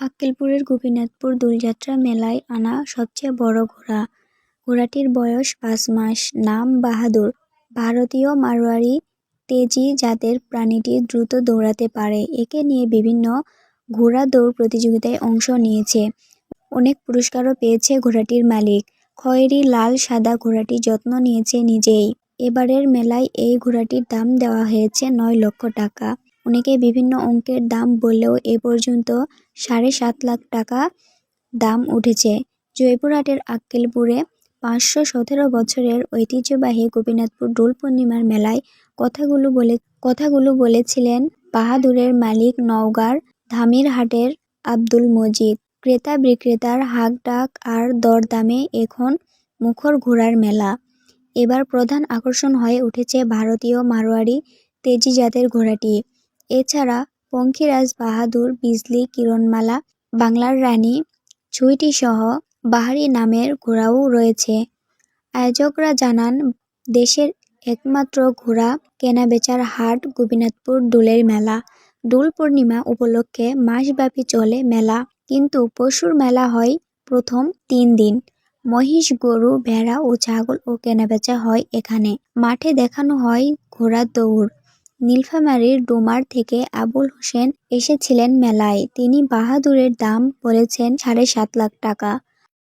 আক্কেলপুরের গোপীনাথপুর দোলযাত্রা মেলায় আনা সবচেয়ে বড় ঘোড়া। ঘোড়াটির বয়স 5 মাস। নাম বাহাদুর। ভারতীয় মারোয়ারি তেজি জাতের প্রাণীটি দ্রুত দৌড়াতে পারে। একে নিয়ে বিভিন্ন ঘোড়া দৌড় প্রতিযোগিতায় অংশ নিয়েছে। অনেক পুরস্কারও পেয়েছে ঘোড়াটির মালিক। খয়েরি লাল সাদা ঘোড়াটি যত্ন নিয়েছে নিজেই। এবারের মেলায় এই ঘোড়াটির দাম দেওয়া হয়েছে 9 লক্ষ টাকা। অনেকে বিভিন্ন অঙ্কের দাম বললেও এ পর্যন্ত 7.5 লাখ টাকা দাম উঠেছে। জয়পুরহাটের আক্কেলপুরে 517 বছরের ঐতিহ্যবাহী গোপীনাথপুর দোল পূর্ণিমার মেলায় কথাগুলো বলেছিলেন বাহাদুরের মালিক নওগাঁর ধামিরহাটের আব্দুল মজিদ। ক্রেতা বিক্রেতার হাঁক ডাক আর দরদামে এখন মুখর ঘোড়ার মেলা। এবার প্রধান আকর্ষণ হয়ে উঠেছে ভারতীয় মারোয়ারি তেজি জাতের ঘোড়াটি। এছাড়া পঙ্খিরাজ বাহাদুর, বিজলি, কিরণমালা, বাংলার রানী, ছুইটি সহ বাহারি নামের ঘোড়াও রয়েছে। আয়োজকরা জানান, দেশের একমাত্র ঘোড়া কেনাবেচার হাট গোপীনাথপুর দোলের মেলা। দোল পূর্ণিমা উপলক্ষে মাসব্যাপী চলে মেলা, কিন্তু পশুর মেলা হয় প্রথম 3 দিন। মহিষ, গরু, ভেড়া ও ছাগল ও কেনাবেচা হয় এখানে। মাঠে দেখানো হয় ঘোড়ার দৌড়। নীলফামারীর ডোমার থেকে আবুল হোসেন এসেছিলেন মেলায়। তিনি বাহাদুরের দাম বলেছেন 7.5 লাখ টাকা।